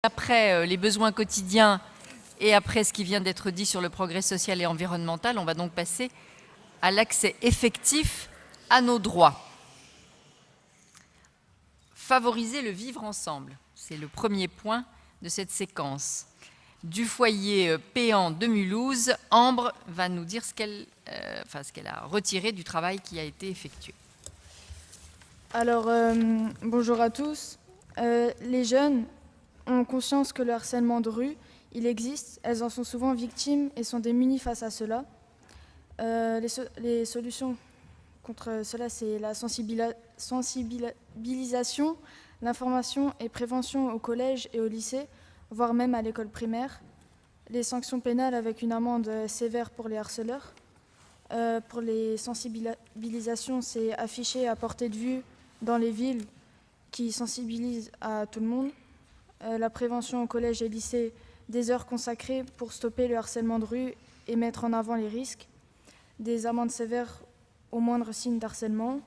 Après les besoins quotidiens et après ce qui vient d'être dit sur le progrès social et environnemental, on va donc passer à l'accès effectif à nos droits. Favoriser le vivre ensemble, c'est le premier point de cette séquence. Du foyer Péan de Mulhouse, Ambre va nous dire ce qu'elle a retiré du travail qui a été effectué. Alors, bonjour à tous. Les jeunes ont conscience que le harcèlement de rue, il existe. Elles en sont souvent victimes et sont démunies face à cela. Les solutions contre cela, c'est la sensibilisation, l'information et prévention au collège et au lycée, voire même à l'école primaire. Les sanctions pénales avec une amende sévère pour les harceleurs. Pour les sensibilisations, c'est afficher à portée de vue dans les villes qui sensibilisent à tout le monde. La prévention au collège et lycée, des heures consacrées pour stopper le harcèlement de rue et mettre en avant les risques. Des amendes sévères au moindre signe d'harcèlement.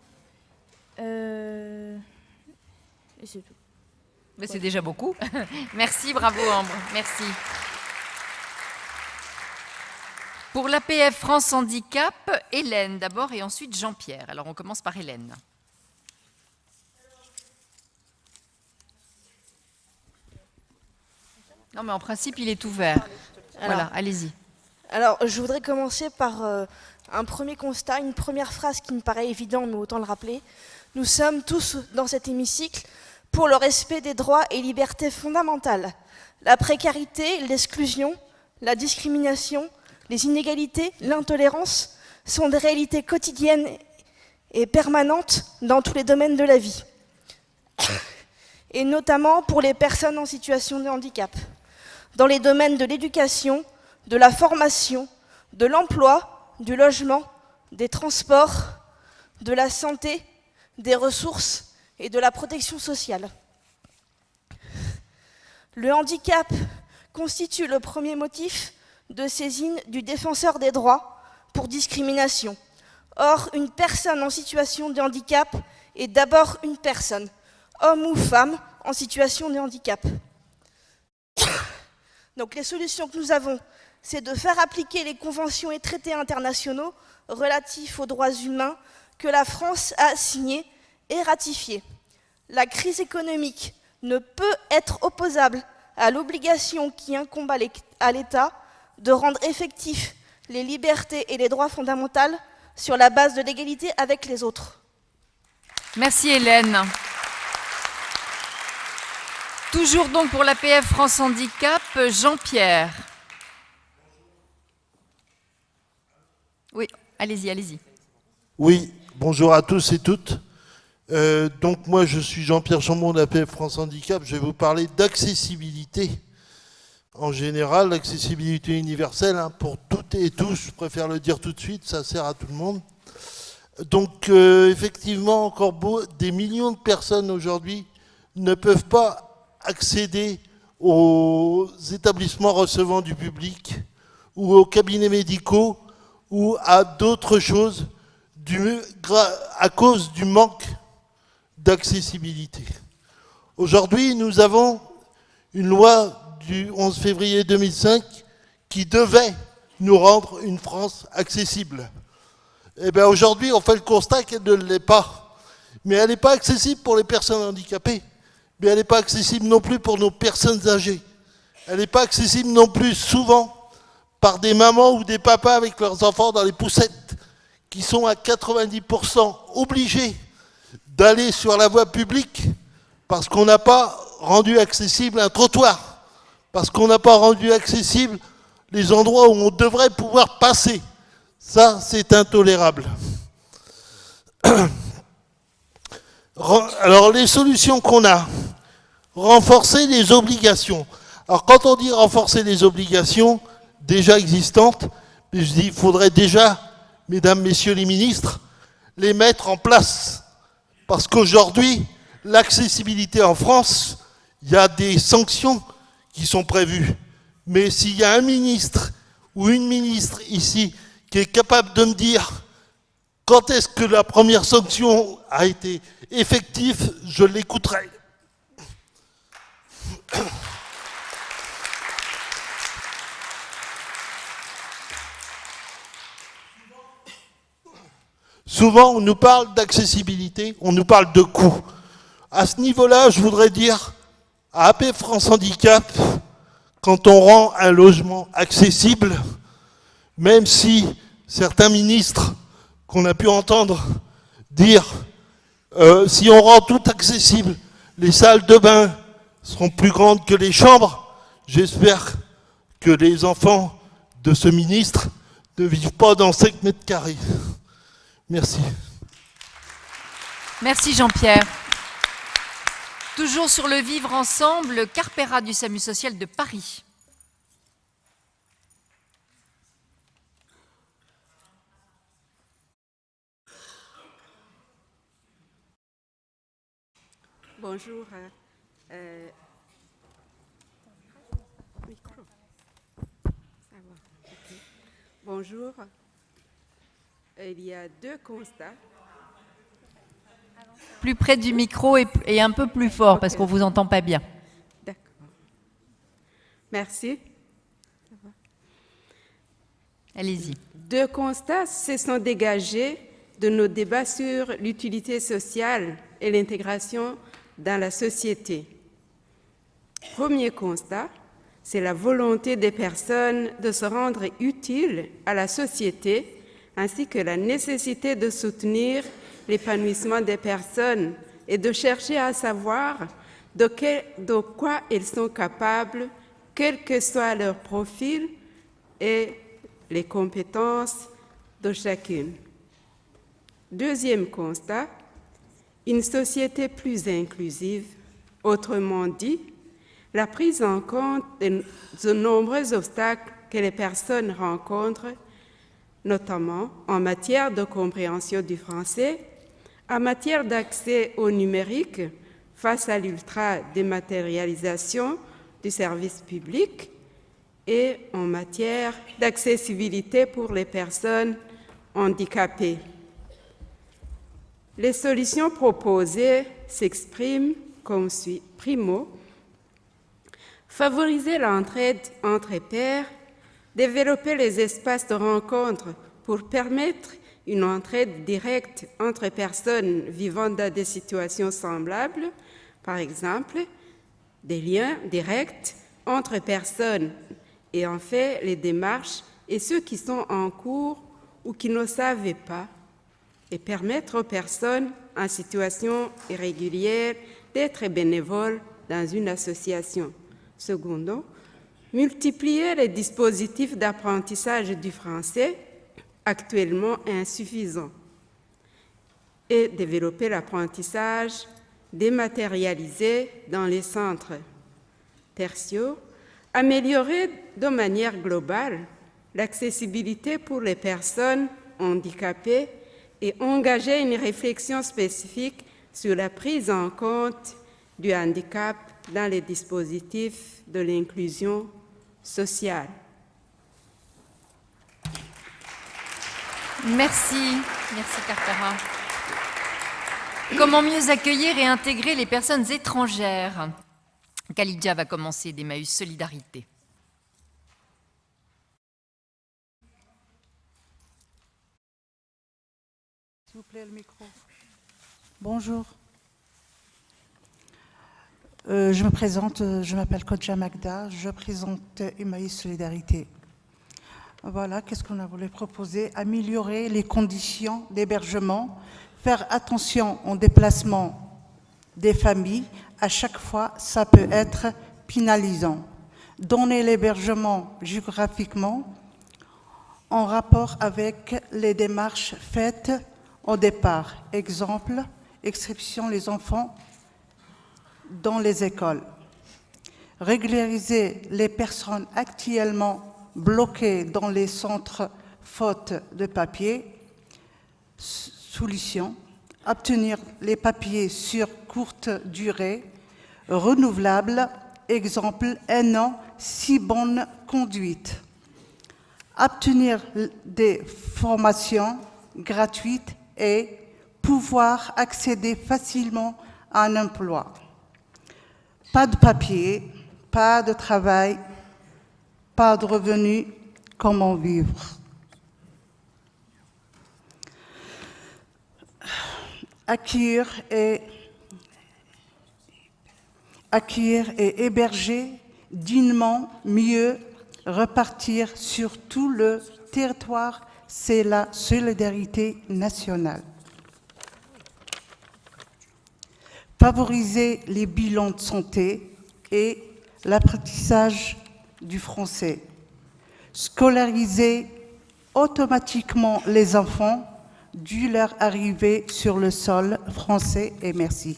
Et c'est tout. Mais c'est déjà beaucoup. Merci, bravo Ambre, merci. Pour l'APF France Handicap, Hélène d'abord et ensuite Jean-Pierre. Alors on commence par Hélène. Non mais en principe il est ouvert. Voilà, allez-y. Alors je voudrais commencer par un premier constat, une première phrase qui me paraît évidente mais autant le rappeler. Nous sommes tous dans cet hémicycle pour le respect des droits et libertés fondamentales. La précarité, l'exclusion, la discrimination, les inégalités, l'intolérance sont des réalités quotidiennes et permanentes dans tous les domaines de la vie. Et notamment pour les personnes en situation de handicap. Dans les domaines de l'éducation, de la formation, de l'emploi, du logement, des transports, de la santé, des ressources et de la protection sociale. Le handicap constitue le premier motif de saisine du défenseur des droits pour discrimination. Or, une personne en situation de handicap est d'abord une personne, homme ou femme, en situation de handicap. Donc les solutions que nous avons, c'est de faire appliquer les conventions et traités internationaux relatifs aux droits humains que la France a signés et ratifiés. La crise économique ne peut être opposable à l'obligation qui incombe à l'État de rendre effectifs les libertés et les droits fondamentaux sur la base de l'égalité avec les autres. Merci Hélène. Toujours donc pour l'APF France Handicap, Jean-Pierre. Oui, allez-y, allez-y. Oui, bonjour à tous et toutes. Donc moi je suis Jean-Pierre Chambon de l'APF France Handicap. Je vais vous parler d'accessibilité. En général, l'accessibilité universelle, pour toutes et tous, je préfère le dire tout de suite, ça sert à tout le monde. Donc effectivement, encore des millions de personnes aujourd'hui ne peuvent pas accéder aux établissements recevant du public ou aux cabinets médicaux ou à d'autres choses à cause du manque d'accessibilité. Aujourd'hui, nous avons une loi du 11 février 2005 qui devait nous rendre une France accessible. Eh bien aujourd'hui, on fait le constat qu'elle ne l'est pas. Mais elle n'est pas accessible pour les personnes handicapées. Mais elle n'est pas accessible non plus pour nos personnes âgées. Elle n'est pas accessible non plus souvent par des mamans ou des papas avec leurs enfants dans les poussettes qui sont à 90% obligés d'aller sur la voie publique parce qu'on n'a pas rendu accessible un trottoir, parce qu'on n'a pas rendu accessible les endroits où on devrait pouvoir passer. Ça, c'est intolérable. Alors, les solutions qu'on a, renforcer les obligations. Alors, quand on dit renforcer les obligations déjà existantes, je dis il faudrait déjà, mesdames, messieurs les ministres, les mettre en place. Parce qu'aujourd'hui, l'accessibilité en France, il y a des sanctions qui sont prévues. Mais s'il y a un ministre ou une ministre ici qui est capable de me dire quand est-ce que la première sanction a été effective, je l'écouterai. Souvent, on nous parle d'accessibilité, on nous parle de coûts. À ce niveau-là, je voudrais dire à AP France Handicap, quand on rend un logement accessible, même si certains ministres qu'on a pu entendre dire si on rend tout accessible, les salles de bain seront plus grandes que les chambres, j'espère que les enfants de ce ministre ne vivent pas dans 5 mètres carrés. Merci. Merci Jean-Pierre. Toujours sur le vivre ensemble, Carpera du SAMU social de Paris. Bonjour. Micro. Ça va. Okay. Bonjour. Il y a deux constats. Plus près du micro et un peu plus fort, parce qu'on ne vous entend pas bien. D'accord. Merci. Allez-y. Deux constats se sont dégagés de nos débats sur l'utilité sociale et l'intégration dans la société. Premier constat, c'est la volonté des personnes de se rendre utiles à la société, ainsi que la nécessité de soutenir l'épanouissement des personnes et de chercher à savoir de quoi elles sont capables, quel que soit leur profil et les compétences de chacune. Deuxième constat, une société plus inclusive, autrement dit, la prise en compte de nombreux obstacles que les personnes rencontrent, notamment en matière de compréhension du français, en matière d'accès au numérique face à l'ultra-dématérialisation du service public et en matière d'accessibilité pour les personnes handicapées. Les solutions proposées s'expriment comme suit. Primo, favoriser l'entraide entre pairs, développer les espaces de rencontre pour permettre une entraide directe entre personnes vivant dans des situations semblables, par exemple, des liens directs entre personnes ayant fait les démarches et ceux qui sont en cours ou qui ne savaient pas, et permettre aux personnes en situation irrégulière d'être bénévoles dans une association. Secondo, multiplier les dispositifs d'apprentissage du français actuellement insuffisants et développer l'apprentissage dématérialisé dans les centres. Tertio, améliorer de manière globale l'accessibilité pour les personnes handicapées et engager une réflexion spécifique sur la prise en compte du handicap dans les dispositifs de l'inclusion sociale. Merci Carpera. Comment mieux accueillir et intégrer les personnes étrangères? Khalidja va commencer d'Emmaüs Solidarité. S'il vous plaît, le micro. Bonjour. Je me présente, je m'appelle Kodja Magda, je présente Emmaüs Solidarité. Voilà, qu'est-ce qu'on a voulu proposer? Améliorer les conditions d'hébergement, faire attention au déplacement des familles. À chaque fois, ça peut être pénalisant. Donner l'hébergement géographiquement en rapport avec les démarches faites au départ. Exemple, exception les enfants dans les écoles. Régulariser les personnes actuellement bloquées dans les centres faute de papier. Solution, obtenir les papiers sur courte durée, renouvelables, exemple 1 an, si bonne conduite. Obtenir des formations gratuites et pouvoir accéder facilement à un emploi. Pas de papier, pas de travail, pas de revenus, comment vivre? accueillir et héberger dignement, mieux repartir sur tout le territoire, c'est la solidarité nationale. Favoriser les bilans de santé et l'apprentissage du français. Scolariser automatiquement les enfants dès leur arrivée sur le sol français. Et merci.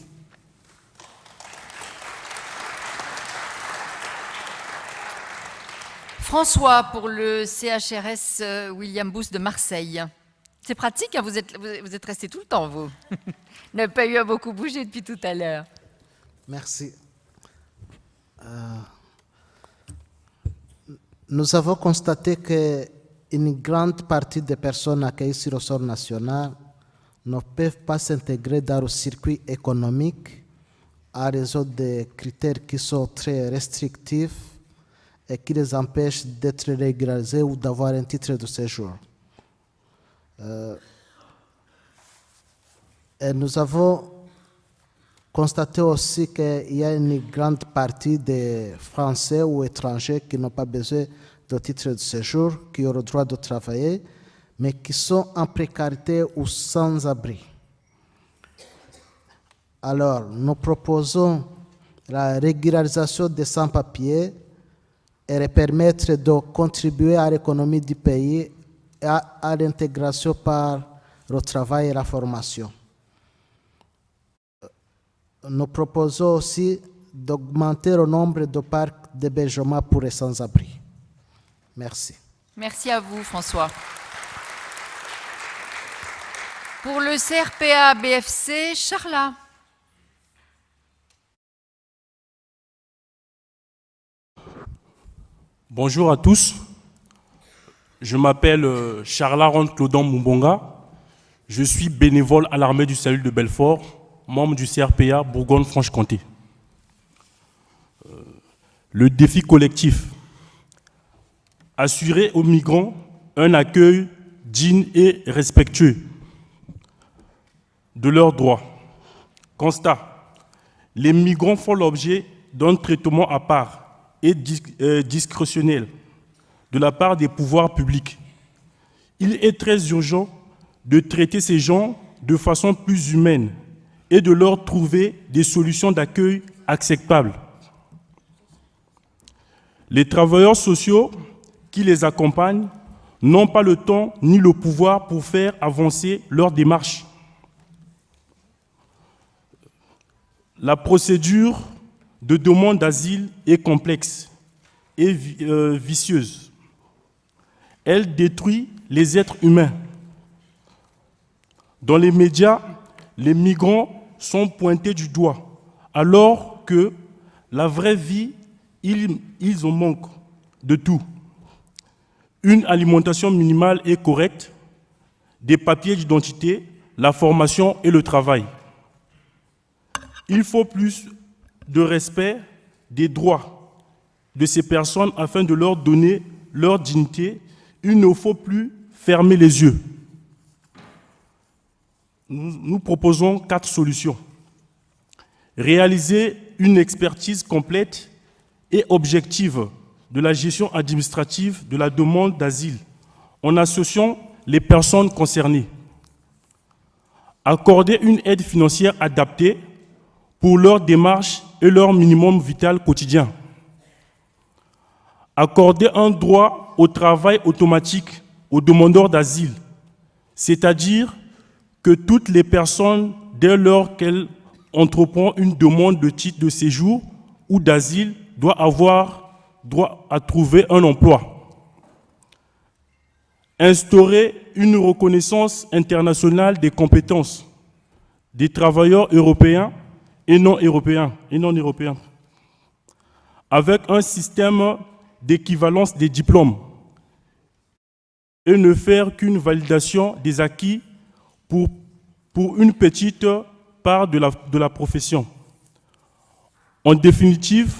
François, pour le CHRS William Booth de Marseille. C'est pratique, hein, vous êtes resté tout le temps, vous. Vous n'avez pas eu à beaucoup bouger depuis tout à l'heure. Merci. Nous avons constaté qu'une grande partie des personnes accueillies sur le sol national ne peuvent pas s'intégrer dans le circuit économique à raison des critères qui sont très restrictifs et qui les empêchent d'être régularisés ou d'avoir un titre de séjour. Et nous avons constaté aussi qu'il y a une grande partie des Français ou étrangers qui n'ont pas besoin de titre de séjour, qui ont le droit de travailler, mais qui sont en précarité ou sans abri. Alors, nous proposons la régularisation des sans-papiers et leur permettre de contribuer à l'économie du pays et à l'intégration par le travail et la formation. Nous proposons aussi d'augmenter le nombre de parcs d'hébergement pour les sans-abri. Merci. Merci à vous, François. Pour le CRPA BFC, Charla. Bonjour à tous. Je m'appelle Charla Ron-Claudan Mumbonga. Je suis bénévole à l'armée du salut de Belfort, membre du CRPA Bourgogne-Franche-Comté. Le défi collectif. Assurer aux migrants un accueil digne et respectueux de leurs droits. Constat. Les migrants font l'objet d'un traitement à part et discrétionnel de la part des pouvoirs publics. Il est très urgent de traiter ces gens de façon plus humaine et de leur trouver des solutions d'accueil acceptables. Les travailleurs sociaux qui les accompagnent n'ont pas le temps ni le pouvoir pour faire avancer leur démarche. La procédure de demande d'asile est complexe et vicieuse. Elle détruit les êtres humains. Dans les médias, les migrants sont pointés du doigt, alors que la vraie vie, ils en manquent de tout. Une alimentation minimale et correcte, des papiers d'identité, la formation et le travail. Il faut plus de respect des droits de ces personnes afin de leur donner leur dignité. Il ne faut plus fermer les yeux. Nous proposons 4 solutions. Réaliser une expertise complète et objective de la gestion administrative de la demande d'asile en associant les personnes concernées. Accorder une aide financière adaptée pour leur démarche et leur minimum vital quotidien. Accorder un droit au travail automatique aux demandeurs d'asile, c'est-à-dire que toutes les personnes, dès lors qu'elles entreprennent une demande de titre de séjour ou d'asile, doivent avoir droit à trouver un emploi. Instaurer une reconnaissance internationale des compétences des travailleurs européens et non européens, avec un système d'équivalence des diplômes et ne faire qu'une validation des acquis pour une petite part de la profession. En définitive,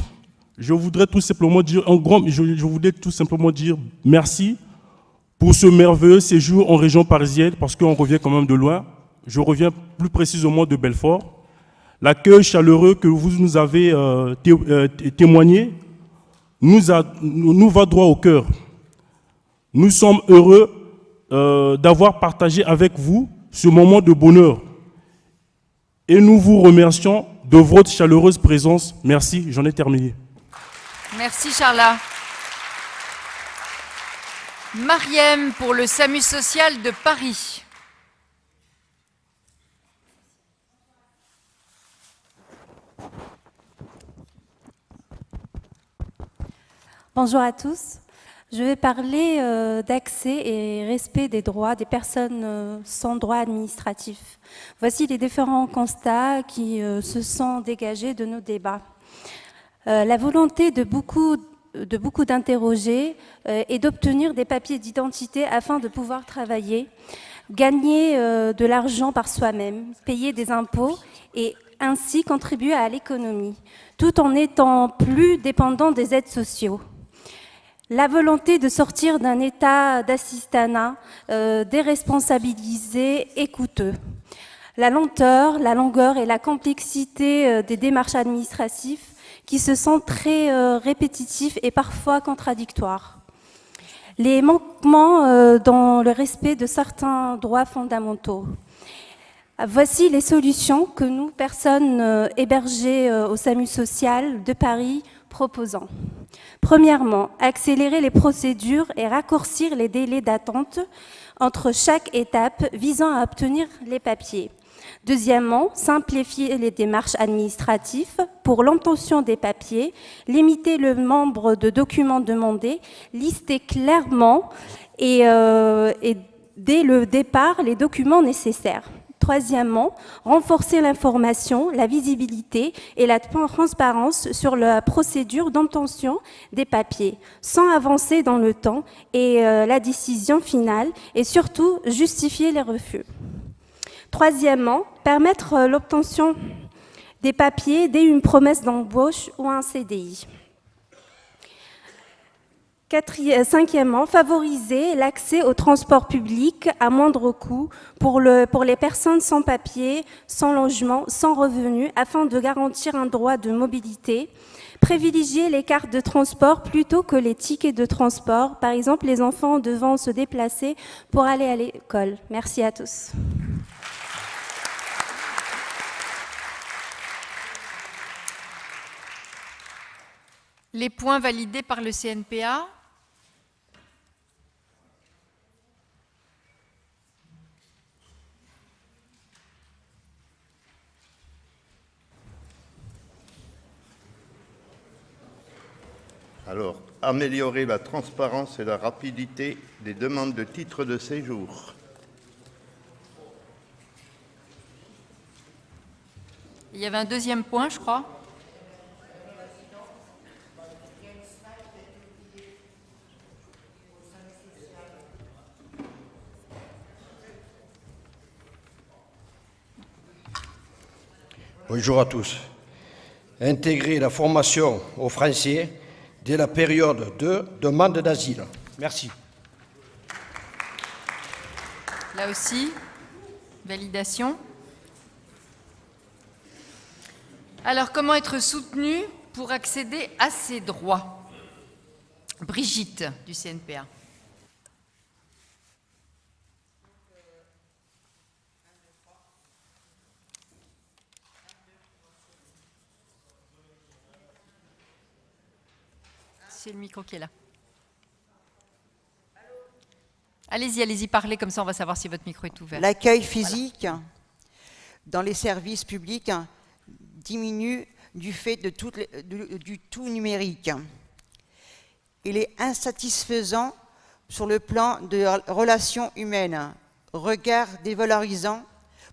je voudrais tout simplement dire merci pour ce merveilleux séjour en région parisienne, parce qu'on revient quand même de loin. je reviens plus précisément de Belfort. L'accueil chaleureux que vous nous avez témoigné nous va droit au cœur. Nous sommes heureux d'avoir partagé avec vous ce moment de bonheur. Et nous vous remercions de votre chaleureuse présence. Merci, j'en ai terminé. Merci Charla. Mariem pour le SAMU social de Paris. Bonjour à tous. Je vais parler d'accès et respect des droits des personnes sans droit administratif. Voici les différents constats qui se sont dégagés de nos débats. La volonté de beaucoup d'interroger et d'obtenir des papiers d'identité afin de pouvoir travailler, gagner de l'argent par soi-même, payer des impôts et ainsi contribuer à l'économie, tout en étant plus dépendant des aides sociaux. La volonté de sortir d'un état d'assistanat déresponsabilisé et coûteux. La lenteur, la longueur et la complexité des démarches administratives qui se sont très répétitifs et parfois contradictoires. Les manquements dans le respect de certains droits fondamentaux. Voici les solutions que nous, personnes hébergées au SAMU social de Paris, proposons. Premièrement, accélérer les procédures et raccourcir les délais d'attente entre chaque étape visant à obtenir les papiers. Deuxièmement, simplifier les démarches administratives pour l'obtention des papiers, limiter le nombre de documents demandés, lister clairement et dès le départ les documents nécessaires. Troisièmement, renforcer l'information, la visibilité et la transparence sur la procédure d'obtention des papiers, sans avancer dans le temps et la décision finale, et surtout justifier les refus. Troisièmement, permettre l'obtention des papiers dès une promesse d'embauche ou un CDI. Cinquièmement, favoriser l'accès au transport public à moindre coût pour les personnes sans papier, sans logement, sans revenus, afin de garantir un droit de mobilité. Privilégier les cartes de transport plutôt que les tickets de transport, par exemple les enfants devant se déplacer pour aller à l'école. Merci à tous. Les points validés par le CNPA. Alors, améliorer la transparence et la rapidité des demandes de titres de séjour. Il y avait un deuxième point, je crois. Bonjour à tous. Intégrer la formation aux Français dès la période de demande d'asile. Merci. Là aussi, validation. Alors, comment être soutenu pour accéder à ces droits? Brigitte, du CNPA. C'est le micro qui est là. Allez-y, parlez, comme ça on va savoir si votre micro est ouvert. L'accueil physique dans les services publics diminue du fait de du tout numérique. Il est insatisfaisant sur le plan de relations humaines, regard dévalorisant,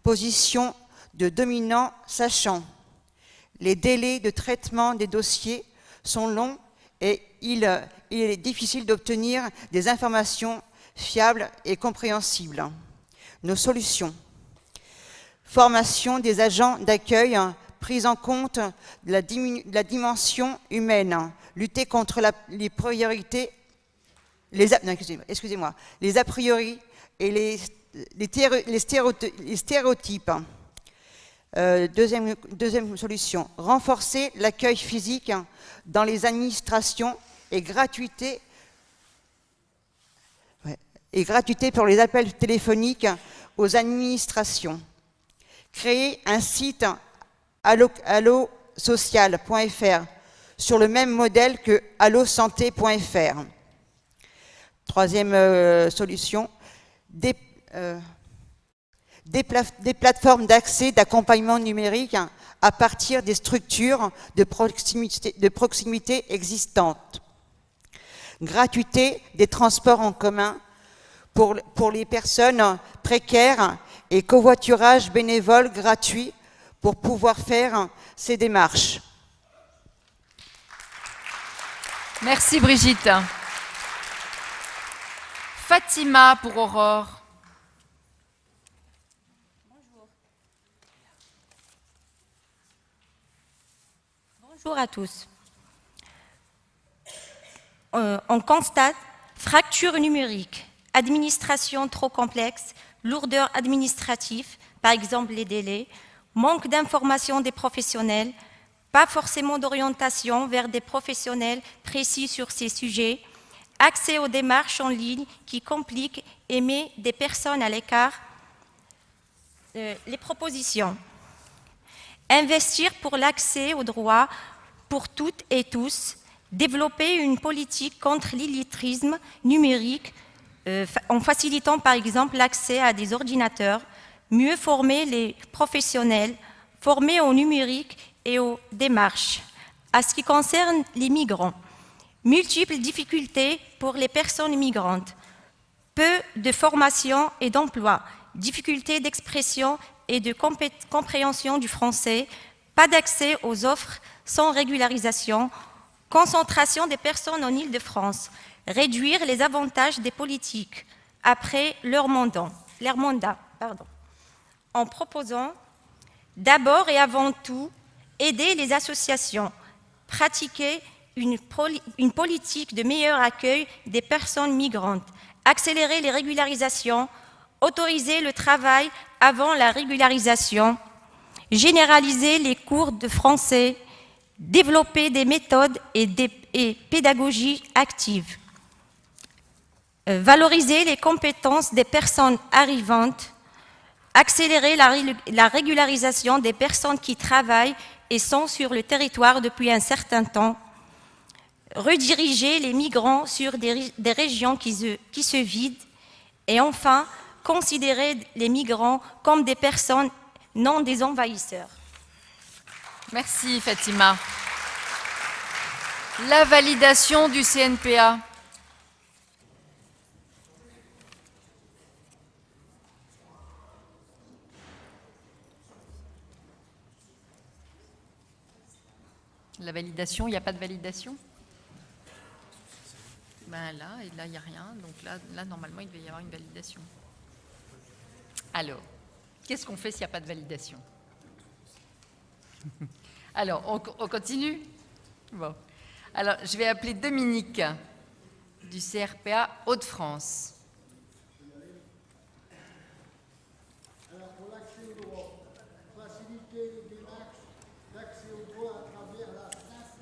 position de dominant sachant. Les délais de traitement des dossiers sont longs et il est difficile d'obtenir des informations fiables et compréhensibles. Nos solutions. Formation des agents d'accueil, prise en compte de la dimension humaine, lutter contre les priorités, les a priori et les stéréotypes. Deuxième solution, renforcer l'accueil physique dans les administrations et gratuité pour les appels téléphoniques aux administrations. Créer un site allosocial.fr sur le même modèle que allosanté.fr. Troisième solution, des plateformes d'accès d'accompagnement numérique à partir des structures de proximité existantes. Gratuité des transports en commun pour les personnes précaires et covoiturage bénévole gratuit pour pouvoir faire ces démarches. Merci Brigitte. Fatima pour Aurore. Bonjour à tous. On constate fracture numérique, administration trop complexe, lourdeur administrative, par exemple les délais, manque d'information des professionnels, pas forcément d'orientation vers des professionnels précis sur ces sujets, accès aux démarches en ligne qui compliquent et met des personnes à l'écart. Les propositions. Investir pour l'accès aux droits pour toutes et tous, développer une politique contre l'illettrisme numérique en facilitant par exemple l'accès à des ordinateurs, mieux former les professionnels, former au numérique et aux démarches. À ce qui concerne les migrants, multiples difficultés pour les personnes migrantes, peu de formation et d'emploi, difficultés d'expression et de compréhension du français, pas d'accès aux offres sans régularisation, concentration des personnes en Île-de-France, réduire les avantages des politiques après leur mandat, en proposant d'abord et avant tout aider les associations, pratiquer une politique de meilleur accueil des personnes migrantes, accélérer les régularisations, autoriser le travail avant la régularisation, généraliser les cours de français, développer des méthodes et pédagogie active, valoriser les compétences des personnes arrivantes, accélérer la régularisation des personnes qui travaillent et sont sur le territoire depuis un certain temps, rediriger les migrants sur des régions qui se vident et enfin considérer les migrants comme des personnes, non des envahisseurs. Merci Fatima. La validation du CNPA. La validation, il n'y a pas de validation? Ben là, et là, il n'y a rien. Donc là, normalement, il devait y avoir une validation. Alors, qu'est-ce qu'on fait s'il n'y a pas de validation? Alors, on continue? Bon. Alors, je vais appeler Dominique du CRPA Hauts-de-France. Alors, pour l'accès aux droits, faciliter les démarches d'accès aux droits à travers la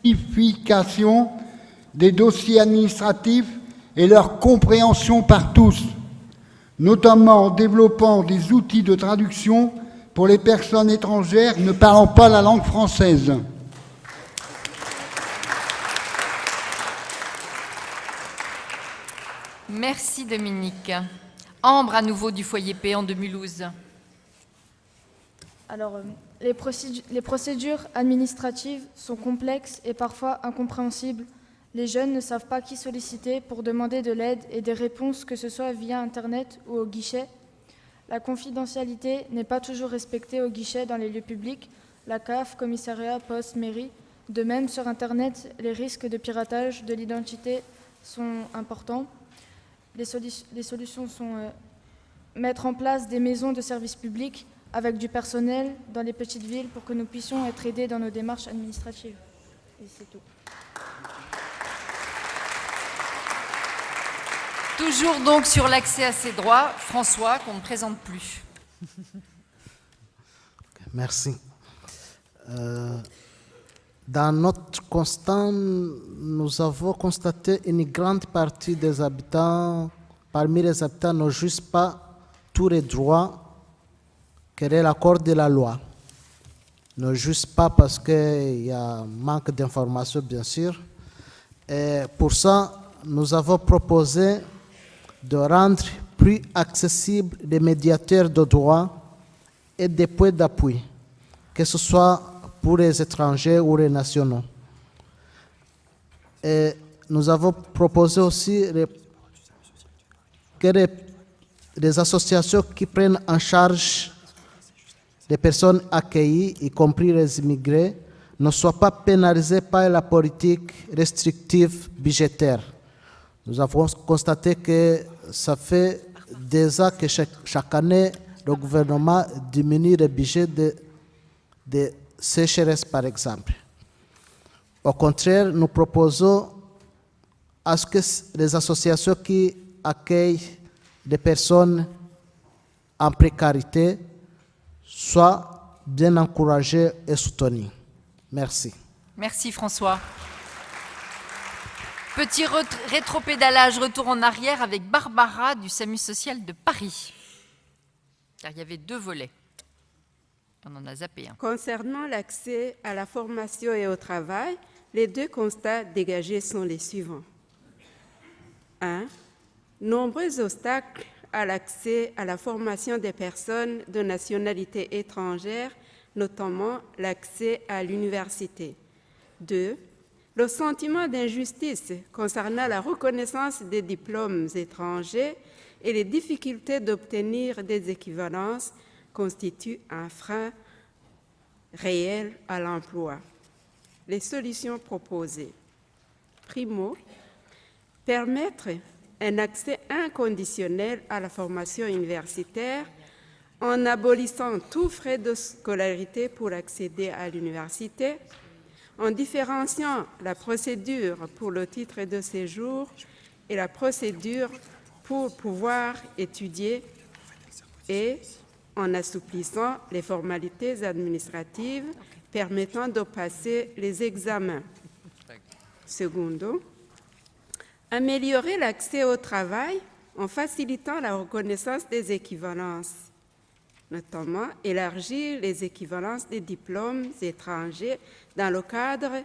simplification des dossiers administratifs et leur compréhension par tous, notamment en développant des outils de traduction pour les personnes étrangères ne parlant pas la langue française. Merci Dominique. Ambre, à nouveau du foyer Péan de Mulhouse. Alors, les procédures administratives sont complexes et parfois incompréhensibles. Les jeunes ne savent pas qui solliciter pour demander de l'aide et des réponses, que ce soit via Internet ou au guichet. La confidentialité n'est pas toujours respectée au guichet dans les lieux publics, la CAF, commissariat, poste, mairie. De même, sur Internet, les risques de piratage de l'identité sont importants. Les solutions sont mettre en place des maisons de services publics avec du personnel dans les petites villes pour que nous puissions être aidés dans nos démarches administratives. Et c'est tout. Toujours donc sur l'accès à ces droits, François, qu'on ne présente plus. Merci. Dans notre constat, nous avons constaté une grande partie des habitants, parmi les habitants, ne jouissent pas tous les droits qu'est l'accord de la loi. Ne jouissent pas parce qu'il y a un manque d'informations, bien sûr. Et pour ça, nous avons proposé de rendre plus accessibles les médiateurs de droit et des points d'appui, que ce soit pour les étrangers ou les nationaux. Et nous avons proposé aussi que les associations qui prennent en charge les personnes accueillies, y compris les immigrés, ne soient pas pénalisées par la politique restrictive budgétaire. Nous avons constaté que ça fait des ans que chaque année, le gouvernement diminue le budget de sécheresse, par exemple. Au contraire, nous proposons à ce que les associations qui accueillent des personnes en précarité soient bien encouragées et soutenues. Merci. Merci François. Petit rétropédalage, retour en arrière avec Barbara du SAMU social de Paris. Car il y avait 2 volets. On en a zappé un. Concernant l'accès à la formation et au travail, les 2 constats dégagés sont les suivants. 1. Nombreux obstacles à l'accès à la formation des personnes de nationalité étrangère, notamment l'accès à l'université. 2. Le sentiment d'injustice concernant la reconnaissance des diplômes étrangers et les difficultés d'obtenir des équivalences constituent un frein réel à l'emploi. Les solutions proposées. Primo, permettre un accès inconditionnel à la formation universitaire en abolissant tout frais de scolarité pour accéder à l'université, en différenciant la procédure pour le titre de séjour et la procédure pour pouvoir étudier et en assouplissant les formalités administratives permettant de passer les examens. Secondo, améliorer l'accès au travail en facilitant la reconnaissance des équivalences, notamment élargir les équivalences des diplômes étrangers dans le cadre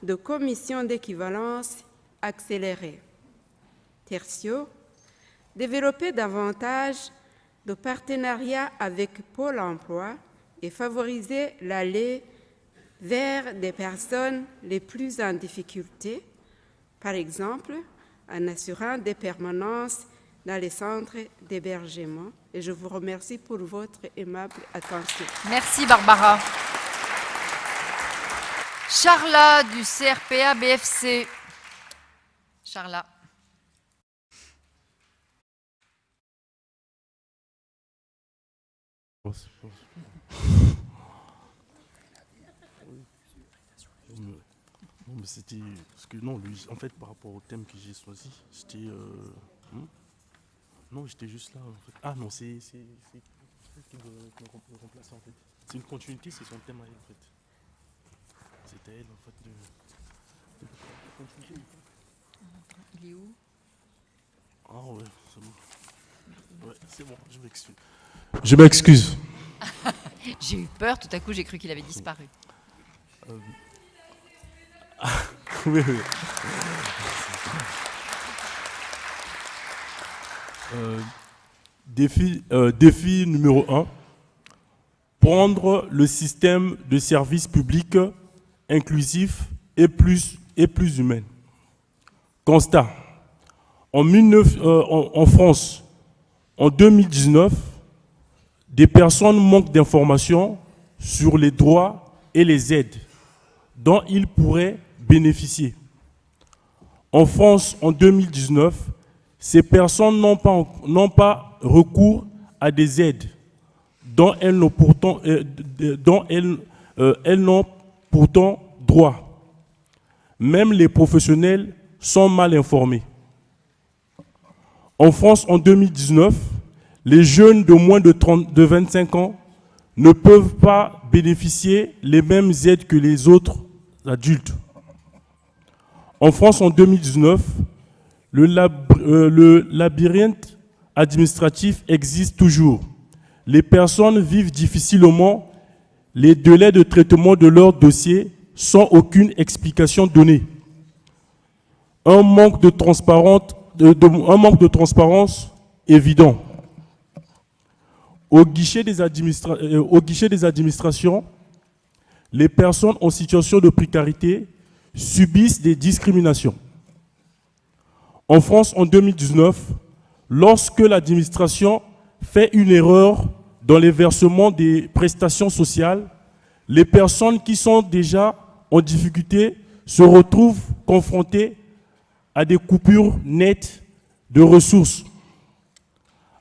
de commissions d'équivalence accélérées. Tertio, développer davantage de partenariats avec Pôle emploi et favoriser l'aller vers des personnes les plus en difficulté, par exemple en assurant des permanences dans les centres d'hébergement. Et je vous remercie pour votre aimable attention. Merci Barbara. Charla du CRPA BFC. Charla. Non, mais c'était parce que non, lui, en fait, par rapport au thème que j'ai choisi, c'était non, j'étais juste là. En fait. Ah non, c'est qui me remplace en fait. C'est une continuité, c'est son thème à elle en fait. C'était elle en fait de continuité. Il est où? Ah ouais, c'est bon. Ouais, c'est bon, je m'excuse. Je m'excuse. J'ai eu peur, tout à coup j'ai cru qu'il avait disparu. Oui, oui. Défi numéro 1, prendre le système de services publics inclusif et plus humain. Constat, en France, en 2019, des personnes manquent d'informations sur les droits et les aides dont ils pourraient bénéficier. En France, en 2019, ces personnes n'ont pas recours à des aides dont elles n'ont pourtant droit. Même les professionnels sont mal informés. En France, en 2019, les jeunes de moins de 25 ans ne peuvent pas bénéficier les mêmes aides que les autres adultes. En France, en 2019, le labyrinthe administratif existe toujours. Les personnes vivent difficilement les délais de traitement de leur dossier sans aucune explication donnée. Un manque de transparence évident. Au guichet des administrations, les personnes en situation de précarité subissent des discriminations. En France, en 2019, lorsque l'administration fait une erreur dans les versements des prestations sociales, les personnes qui sont déjà en difficulté se retrouvent confrontées à des coupures nettes de ressources,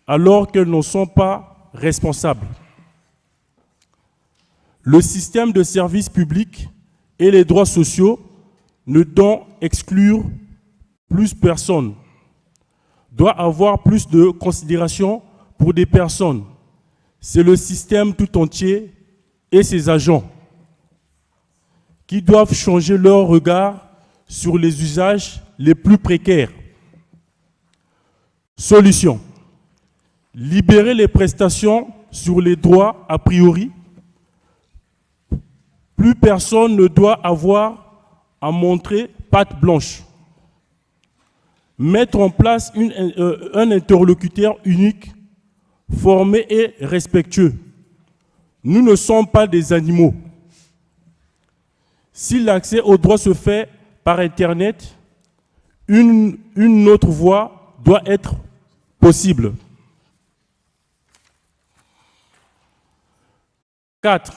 alors qu'elles n'en sont pas responsables. Le système de services publics et les droits sociaux ne doivent exclure plus personne, doit avoir plus de considération pour des personnes. C'est le système tout entier et ses agents qui doivent changer leur regard sur les usages les plus précaires. Solution: libérer les prestations sur les droits a priori. Plus personne ne doit avoir à montrer patte blanche. Mettre en place un interlocuteur unique, formé et respectueux. Nous ne sommes pas des animaux. Si l'accès aux droits se fait par Internet, une autre voie doit être possible. 4.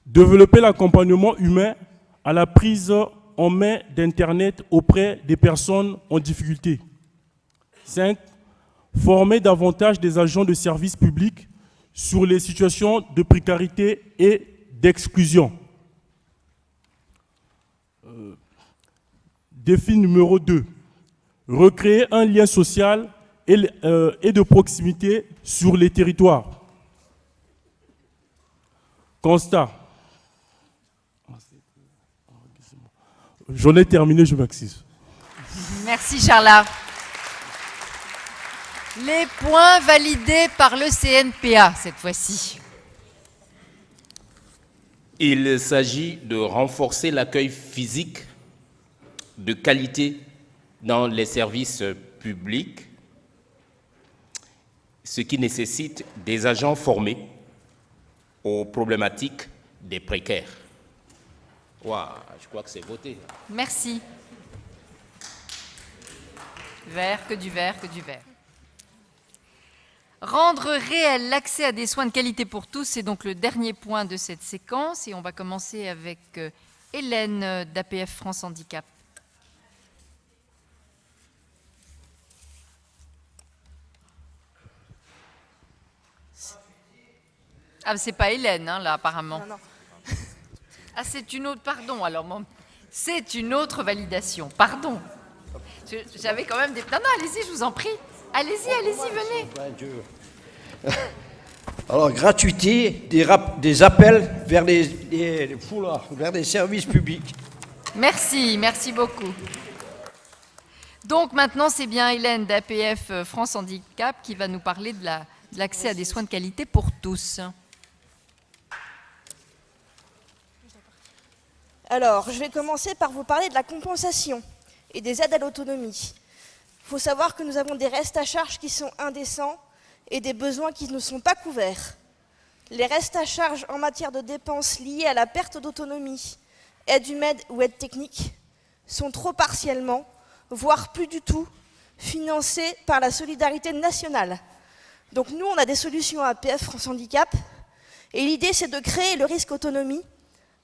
Développer l'accompagnement humain à la prise en main d'Internet auprès des personnes en difficulté. 5. Former davantage des agents de services publics sur les situations de précarité et d'exclusion. Défi numéro 2. Recréer un lien social et de proximité sur les territoires. Constat. J'en ai terminé, je m'excuse. Merci Charles. Les points validés par le CNPA cette fois-ci. Il s'agit de renforcer l'accueil physique de qualité dans les services publics, ce qui nécessite des agents formés aux problématiques des précaires. Waouh, je crois que c'est voté. Merci. Vert, que du vert, que du vert. Rendre réel l'accès à des soins de qualité pour tous, c'est donc le dernier point de cette séquence. Et on va commencer avec Hélène d'APF France Handicap. Ah, c'est pas Hélène, hein, là, apparemment. Non, non. Ah, c'est une autre, pardon, alors, c'est une autre validation, pardon. J'avais quand même des... Non, allez-y, je vous en prie. Allez-y, venez. Alors, gratuité des appels vers vers les services publics. Merci beaucoup. Donc maintenant, c'est bien Hélène d'APF France Handicap qui va nous parler de l'accès à des soins de qualité pour tous. Alors, je vais commencer par vous parler de la compensation et des aides à l'autonomie. Il faut savoir que nous avons des restes à charge qui sont indécents et des besoins qui ne sont pas couverts. Les restes à charge en matière de dépenses liées à la perte d'autonomie, aide humaine ou aide technique, sont trop partiellement, voire plus du tout, financés par la solidarité nationale. Donc nous, on a des solutions à APF France Handicap, et l'idée, c'est de créer le risque autonomie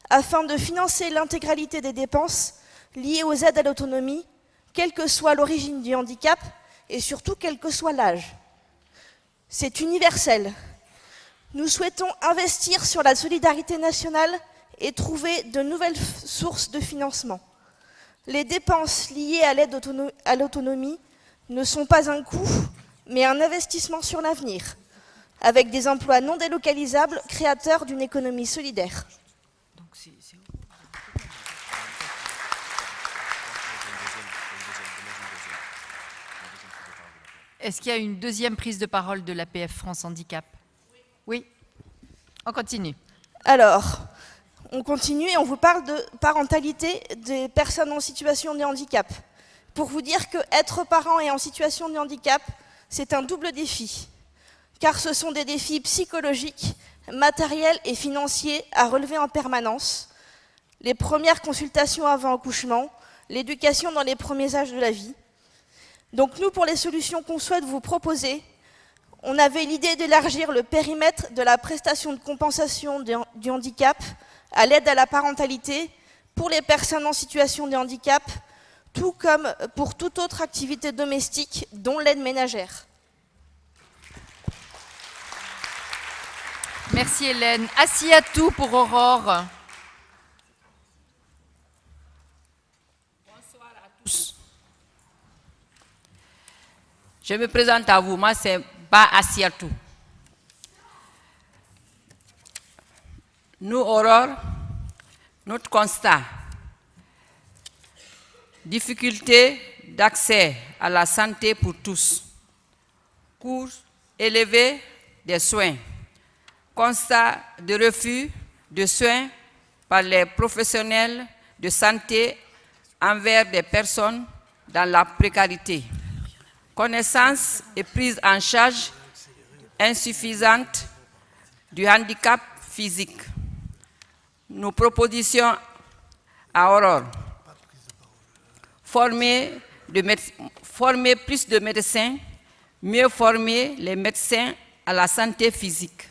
afin de financer l'intégralité des dépenses liées aux aides à l'autonomie, quelle que soit l'origine du handicap et surtout quel que soit l'âge. C'est universel. Nous souhaitons investir sur la solidarité nationale et trouver de nouvelles sources de financement. Les dépenses liées à l'aide à l'autonomie ne sont pas un coût, mais un investissement sur l'avenir, avec des emplois non délocalisables, créateurs d'une économie solidaire. Est-ce qu'il y a une deuxième prise de parole de l'APF France Handicap? Oui. On continue. Alors, on continue et on vous parle de parentalité des personnes en situation de handicap. Pour vous dire que être parent et en situation de handicap, c'est un double défi. Car ce sont des défis psychologiques, matériels et financiers à relever en permanence. Les premières consultations avant accouchement, l'éducation dans les premiers âges de la vie. Donc nous, pour les solutions qu'on souhaite vous proposer, on avait l'idée d'élargir le périmètre de la prestation de compensation du handicap à l'aide à la parentalité pour les personnes en situation de handicap, tout comme pour toute autre activité domestique, dont l'aide ménagère. Merci Hélène. Assiatou pour Aurore. Bonsoir à tous. Je me présente à vous, moi c'est Ba Assiatou. Nous, Aurore, notre constat, difficulté d'accès à la santé pour tous, coûts élevés des soins, constat de refus de soins par les professionnels de santé envers des personnes dans la précarité, connaissance et prise en charge insuffisante du handicap physique. Nos propositions à Aurore: former plus de médecins, mieux former les médecins à la santé physique,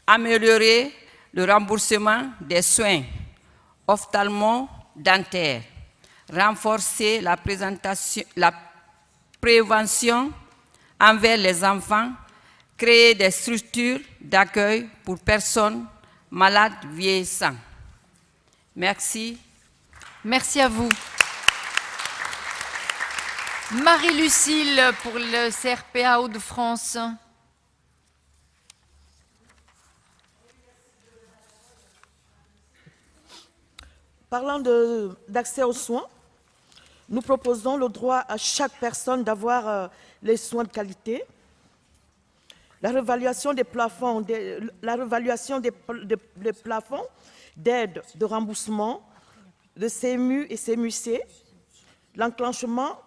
améliorer le remboursement des soins ophtalmo-dentaires, renforcer la prévention envers les enfants, créer des structures d'accueil pour personnes malades vieillissantes. Merci. Merci à vous. Marie-Lucille pour le CRPA Hauts-de-France. Parlant d'accès aux soins, nous proposons le droit à chaque personne d'avoir les soins de qualité, la réévaluation des plafonds d'aide de remboursement de CMU et CMUC, l'enclenchement,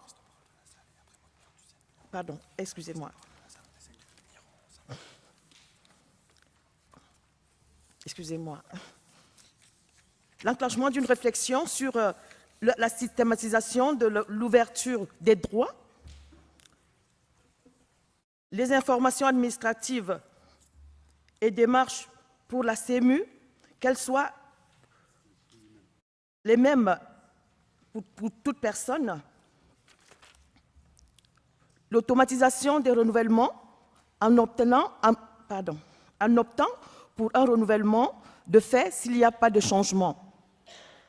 pardon, excusez-moi. L'enclenchement d'une réflexion sur la systématisation de l'ouverture des droits, les informations administratives et démarches pour la CMU, qu'elles soient les mêmes pour toute personne, l'automatisation des renouvellements en optant pour un renouvellement de fait s'il n'y a pas de changement.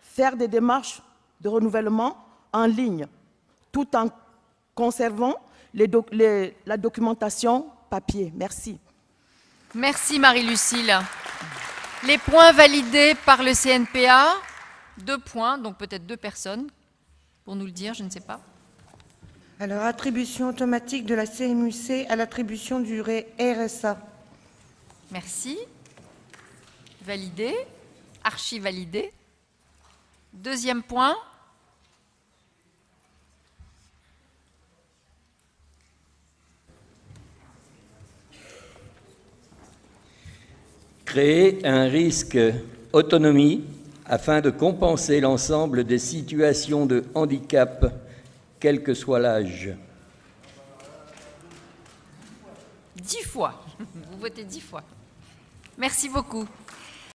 Faire des démarches de renouvellement en ligne, tout en conservant la documentation papier. Merci. Merci Marie-Lucille. Les points validés par le CNPA, 2 points, donc peut-être 2 personnes, pour nous le dire, je ne sais pas. Alors, attribution automatique de la CMUC à l'attribution du RSA. Merci. Validé, archi-validé. Deuxième point. Créer un risque autonomie afin de compenser l'ensemble des situations de handicap, quel que soit l'âge. 10 fois. Vous votez 10 fois. Merci beaucoup.